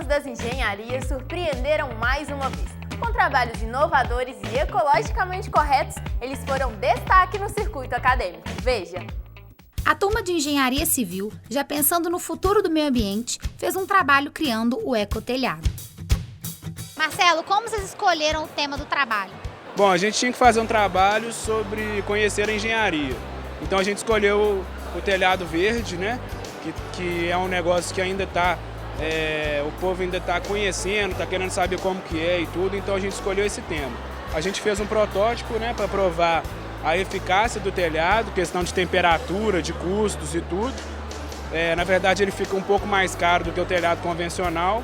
das engenharias surpreenderam mais uma vez. Com trabalhos inovadores e ecologicamente corretos, eles foram destaque no circuito acadêmico. Veja! A turma de Engenharia Civil, já pensando no futuro do meio ambiente, fez um trabalho criando o ecotelhado. Marcelo, como vocês escolheram o tema do trabalho? Bom, a gente tinha que fazer um trabalho sobre conhecer a engenharia. Então a gente escolheu o telhado verde, né? Que é um negócio que ainda está, o povo ainda está conhecendo, está querendo saber como que é e tudo, então a gente escolheu esse tema. A gente fez um protótipo, né, para provar a eficácia do telhado, questão de temperatura, de custos e tudo. Na verdade ele fica um pouco mais caro do que o telhado convencional,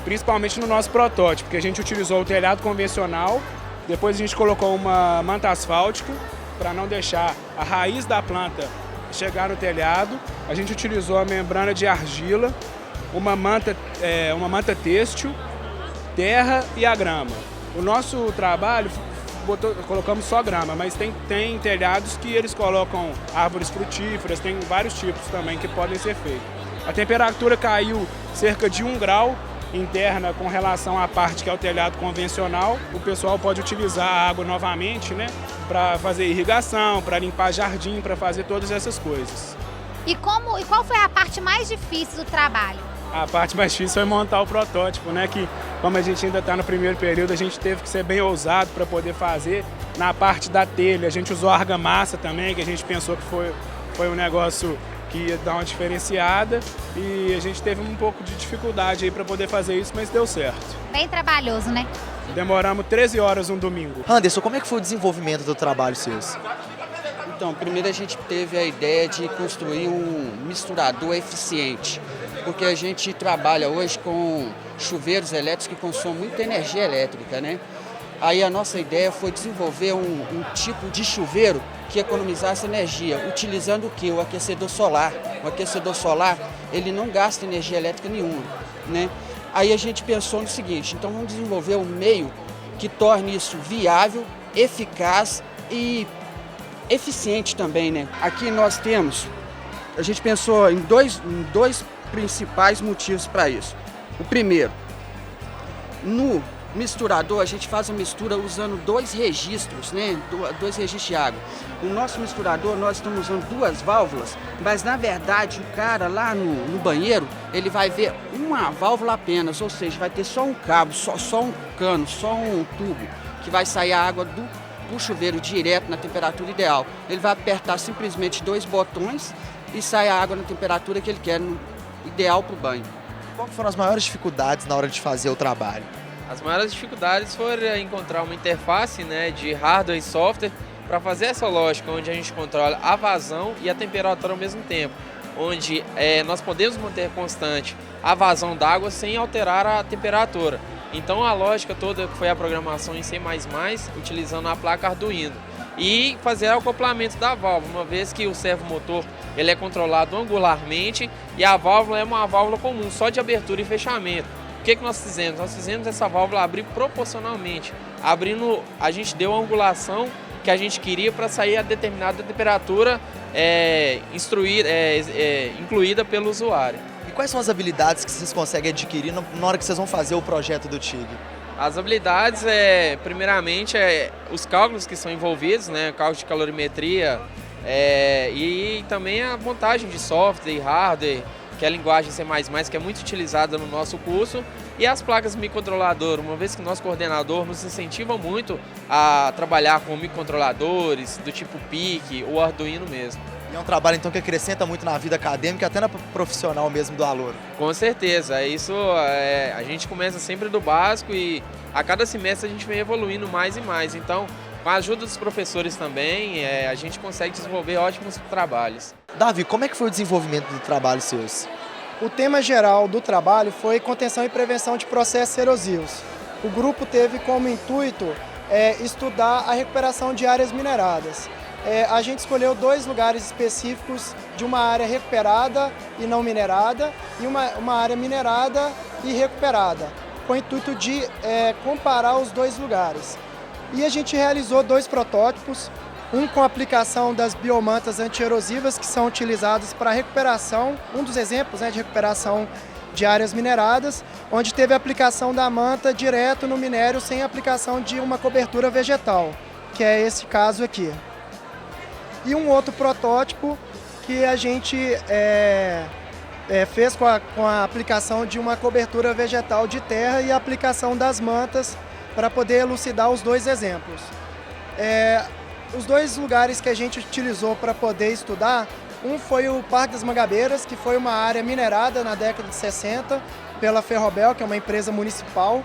principalmente no nosso protótipo, porque a gente utilizou o telhado convencional, depois a gente colocou uma manta asfáltica para não deixar a raiz da planta chegar no telhado. A gente utilizou a membrana de argila, uma manta têxtil, terra e a grama. O nosso trabalho, colocamos só grama, mas tem telhados que eles colocam árvores frutíferas, tem vários tipos também que podem ser feitos. A temperatura caiu cerca de 1 grau interna com relação à parte que é o telhado convencional. O pessoal pode utilizar a água novamente, né, para fazer irrigação, para limpar jardim, para fazer todas essas coisas. E qual foi a parte mais difícil do trabalho? A parte mais difícil foi montar o protótipo, né, que como a gente ainda está no primeiro período, a gente teve que ser bem ousado para poder fazer. Na parte da telha, a gente usou argamassa também, que a gente pensou que foi um negócio que ia dar uma diferenciada, e a gente teve um pouco de dificuldade aí para poder fazer isso, mas deu certo. Bem trabalhoso, né? Demoramos 13 horas um domingo. Anderson, como é que foi o desenvolvimento do trabalho seus? Então, primeiro a gente teve a ideia de construir um misturador eficiente, porque a gente trabalha hoje com chuveiros elétricos que consomem muita energia elétrica, né? Aí a nossa ideia foi desenvolver um tipo de chuveiro que economizasse energia, utilizando o quê? O aquecedor solar. O aquecedor solar, ele não gasta energia elétrica nenhuma, né? Aí a gente pensou no seguinte, então vamos desenvolver um meio que torne isso viável, eficaz e eficiente também, né? Aqui nós temos, a gente pensou em dois principais motivos para isso. O primeiro, no misturador, a gente faz a mistura usando 2 registros, né? 2 registros de água. No nosso misturador, nós estamos usando 2 válvulas, mas na verdade o cara lá no banheiro, ele vai ver uma válvula apenas, ou seja, vai ter só um cabo, só um cano, só um tubo, que vai sair a água do chuveiro direto na temperatura ideal. Ele vai apertar simplesmente 2 botões e sai a água na temperatura que ele quer, ideal para o banho. Qual foram as maiores dificuldades na hora de fazer o trabalho? As maiores dificuldades foram encontrar uma interface, né, de hardware e software para fazer essa lógica, onde a gente controla a vazão e a temperatura ao mesmo tempo, onde nós podemos manter constante a vazão d'água sem alterar a temperatura. Então a lógica toda foi a programação em C++, utilizando a placa Arduino. E fazer o acoplamento da válvula, uma vez que o servomotor ele é controlado angularmente e a válvula é uma válvula comum, só de abertura e fechamento. O que nós fizemos? Nós fizemos essa válvula abrir proporcionalmente. Abrindo, a gente deu a angulação que a gente queria para sair a determinada temperatura incluída pelo usuário. E quais são as habilidades que vocês conseguem adquirir na hora que vocês vão fazer o projeto do TIG? As habilidades, primeiramente, os cálculos que são envolvidos, né, cálculo de calorimetria e também a montagem de software e hardware, que é a linguagem C++, que é muito utilizada no nosso curso, e as placas microcontrolador, uma vez que o nosso coordenador nos incentiva muito a trabalhar com microcontroladores do tipo PIC ou Arduino mesmo. E é um trabalho então que acrescenta muito na vida acadêmica, até na profissional mesmo do aluno. Com certeza, isso a gente começa sempre do básico e a cada semestre a gente vem evoluindo mais e mais. Então, com a ajuda dos professores também, a gente consegue desenvolver ótimos trabalhos. Davi, como é que foi o desenvolvimento do trabalho seus? O tema geral do trabalho foi contenção e prevenção de processos erosivos. O grupo teve como intuito estudar a recuperação de áreas mineradas. A gente escolheu 2 lugares específicos de uma área recuperada e não minerada e uma área minerada e recuperada, com o intuito de comparar os 2 lugares. E a gente realizou 2 protótipos, um com a aplicação das biomantas antierosivas que são utilizadas para recuperação, um dos exemplos de recuperação de áreas mineradas, onde teve a aplicação da manta direto no minério sem aplicação de uma cobertura vegetal, que é esse caso aqui. E um outro protótipo que a gente fez com a aplicação de uma cobertura vegetal de terra e a aplicação das mantas para poder elucidar os dois exemplos. Os dois lugares que a gente utilizou para poder estudar, um foi o Parque das Mangabeiras, que foi uma área minerada na década de 60 pela Ferrobel, que é uma empresa municipal,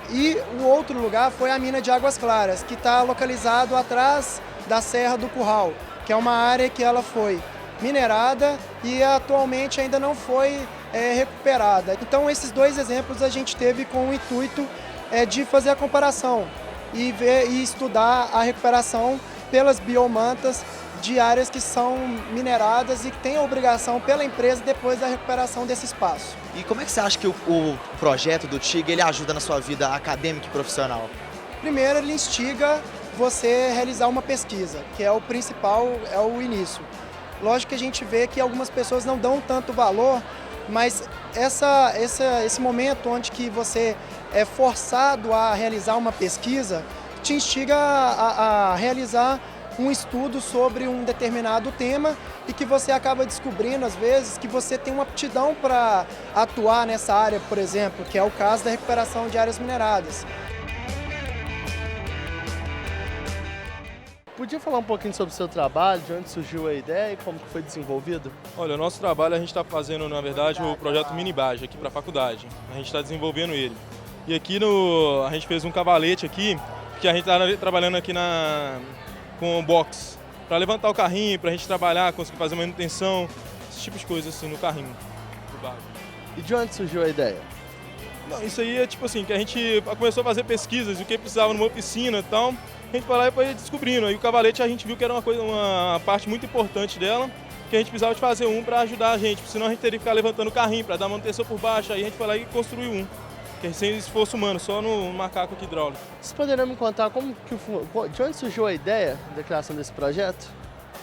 e o outro lugar foi a mina de Águas Claras, que está localizado atrás da Serra do Curral, que é uma área que ela foi minerada e atualmente ainda não foi recuperada. Então esses dois exemplos a gente teve com o intuito de fazer a comparação e ver e estudar a recuperação pelas biomantas de áreas que são mineradas e que têm a obrigação pela empresa depois da recuperação desse espaço. E como é que você acha que o projeto do TIG ele ajuda na sua vida acadêmica e profissional? Primeiro, ele instiga você a realizar uma pesquisa, que é o principal, é o início. Lógico que a gente vê que algumas pessoas não dão tanto valor, mas esse momento onde que você é forçado a realizar uma pesquisa, te instiga a realizar um estudo sobre um determinado tema e que você acaba descobrindo, às vezes, que você tem uma aptidão para atuar nessa área, por exemplo, que é o caso da recuperação de áreas mineradas. Podia falar um pouquinho sobre o seu trabalho, de onde surgiu a ideia e como que foi desenvolvido? Olha, o nosso trabalho a gente está fazendo, na verdade, o projeto Minibage aqui para a faculdade. A gente está desenvolvendo ele. E aqui a gente fez um cavalete aqui, que a gente está trabalhando aqui com box, para levantar o carrinho, para a gente trabalhar, conseguir fazer manutenção, esse tipo de coisa assim no carrinho do barco. E de onde surgiu a ideia? Não, isso aí é tipo assim, que a gente começou a fazer pesquisas, o que precisava numa oficina e tal, a gente foi lá e foi descobrindo. Aí o cavalete a gente viu que era uma parte muito importante dela, que a gente precisava de fazer um para ajudar a gente, senão a gente teria que ficar levantando o carrinho para dar manutenção por baixo, aí a gente foi lá e construiu um. Que é sem esforço humano, só no macaco aqui hidráulico. Vocês poderiam me contar de onde surgiu a ideia da criação desse projeto?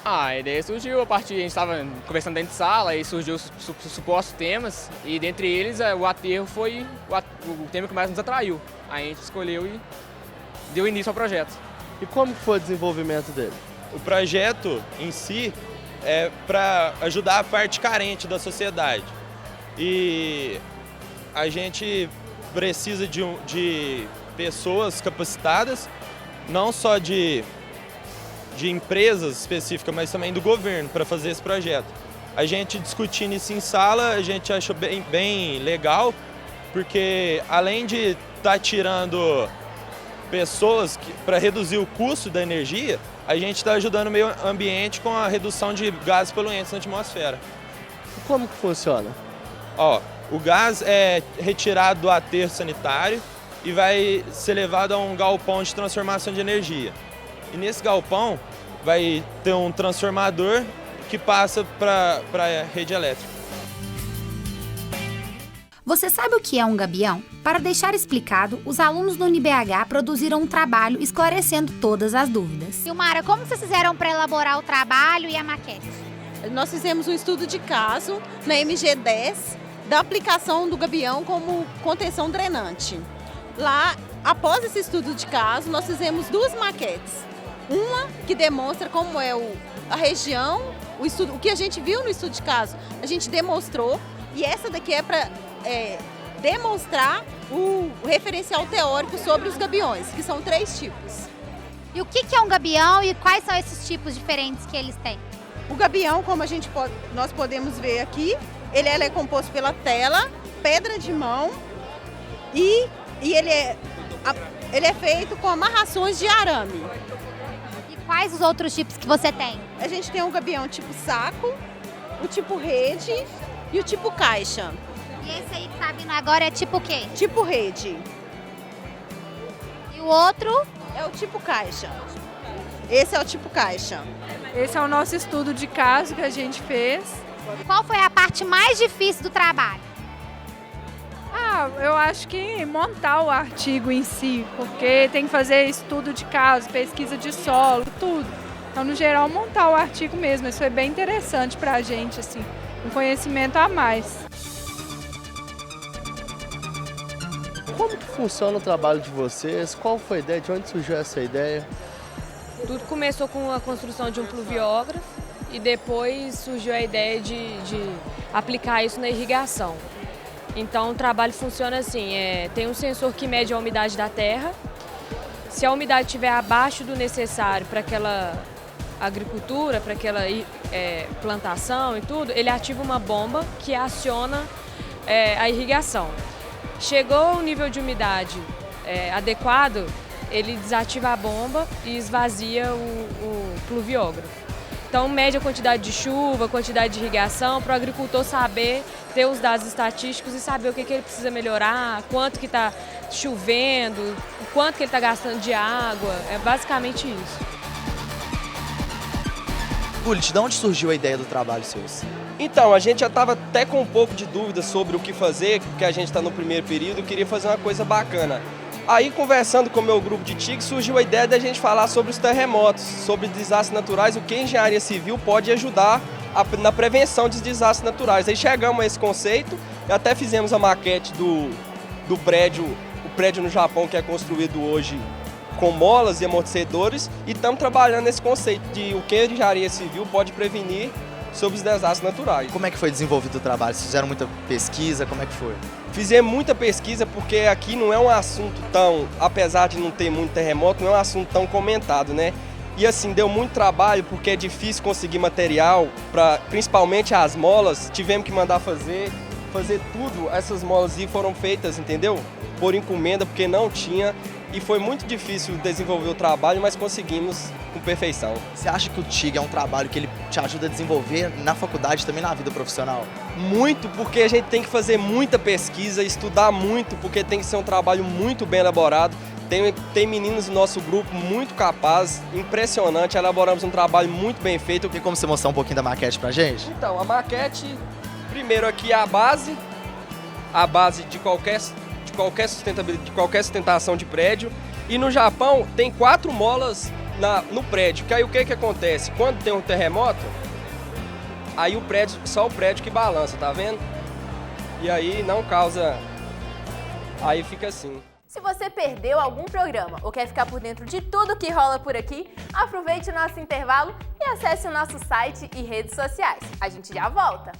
A ideia surgiu a partir, a gente estava conversando dentro de sala e surgiu os supostos temas e dentre eles o aterro foi o tema que mais nos atraiu. Aí a gente escolheu e deu início ao projeto. E como foi o desenvolvimento dele? O projeto em si é para ajudar a parte carente da sociedade. E a gente precisa de pessoas capacitadas, não só de empresas específicas, mas também do governo para fazer esse projeto. A gente discutindo isso em sala, a gente achou bem legal, porque além de estar tirando pessoas para reduzir o custo da energia, a gente está ajudando o meio ambiente com a redução de gases poluentes na atmosfera. E como que funciona? O gás é retirado do aterro sanitário e vai ser levado a um galpão de transformação de energia. E nesse galpão vai ter um transformador que passa para a rede elétrica. Você sabe o que é um gabião? Para deixar explicado, os alunos do UniBH produziram um trabalho esclarecendo todas as dúvidas. Silmara, como vocês fizeram para elaborar o trabalho e a maquete? Nós fizemos um estudo de caso na MG10 da aplicação do gabião como contenção drenante. Lá, após esse estudo de caso, nós fizemos duas maquetes. Uma que demonstra como é a região, o que a gente viu no estudo de caso, a gente demonstrou, e essa daqui é para demonstrar o referencial teórico sobre os gabiões, que são 3 tipos. E o que é um gabião e quais são esses tipos diferentes que eles têm? O gabião, como nós podemos ver aqui, ele é composto pela tela, pedra de mão e ele é feito com amarrações de arame. E quais os outros tipos que você tem? A gente tem o gabião tipo saco, o tipo rede e o tipo caixa. E esse aí que tá vindo agora é tipo o quê? Tipo rede. E o outro? É o tipo caixa. Esse é o tipo caixa. Esse é o nosso estudo de caso que a gente fez. Qual foi a parte mais difícil do trabalho? Eu acho que montar o artigo em si, porque tem que fazer estudo de caso, pesquisa de solo, tudo. Então, no geral, montar o artigo mesmo. Isso foi bem interessante pra gente, assim, um conhecimento a mais. Como que funciona o trabalho de vocês? Qual foi a ideia? De onde surgiu essa ideia? Tudo começou com a construção de um pluviógrafo e depois surgiu a ideia de aplicar isso na irrigação. Então o trabalho funciona assim, tem um sensor que mede a umidade da terra. Se a umidade estiver abaixo do necessário para aquela agricultura, para aquela plantação e tudo, ele ativa uma bomba que aciona a irrigação. Chegou o nível de umidade adequado, ele desativa a bomba e esvazia o pluviógrafo. Então mede a quantidade de chuva, a quantidade de irrigação, para o agricultor saber, ter os dados estatísticos e saber o que ele precisa melhorar, quanto que está chovendo, o quanto que ele está gastando de água, é basicamente isso. Gullit, de onde surgiu a ideia do trabalho seu? Então, a gente já estava até com um pouco de dúvida sobre o que fazer, porque a gente está no primeiro período e queria fazer uma coisa bacana. Aí, conversando com o meu grupo de TIC, surgiu a ideia da gente falar sobre os terremotos, sobre desastres naturais, o que a engenharia civil pode ajudar na prevenção dos desastres naturais. Aí chegamos a esse conceito e até fizemos a maquete do prédio, o prédio no Japão que é construído hoje com molas e amortecedores, e estamos trabalhando nesse conceito de o que a engenharia civil pode prevenir sobre os desastres naturais. Como é que foi desenvolvido o trabalho? Vocês fizeram muita pesquisa? Como é que foi? Fizemos muita pesquisa porque aqui não é um assunto tão, apesar de não ter muito terremoto, não é um assunto tão comentado, né? E assim, deu muito trabalho porque é difícil conseguir material, principalmente as molas, tivemos que mandar fazer tudo, essas molas e foram feitas, entendeu? Por encomenda, porque não tinha, e foi muito difícil desenvolver o trabalho, mas conseguimos com perfeição. Você acha que o TIG é um trabalho que ele te ajuda a desenvolver na faculdade e também na vida profissional? Muito, porque a gente tem que fazer muita pesquisa, estudar muito, porque tem que ser um trabalho muito bem elaborado. Tem meninos do nosso grupo muito capazes, impressionante, elaboramos um trabalho muito bem feito. Tem como você mostrar um pouquinho da maquete pra gente? Então, a maquete, primeiro aqui é a base de qualquer sustentabilidade, de qualquer sustentação de prédio. E no Japão tem 4 molas no prédio, que aí o que acontece? Quando tem um terremoto, aí só o prédio que balança, tá vendo? E aí não causa, aí fica assim. Se você perdeu algum programa ou quer ficar por dentro de tudo que rola por aqui, aproveite o nosso intervalo e acesse o nosso site e redes sociais. A gente já volta!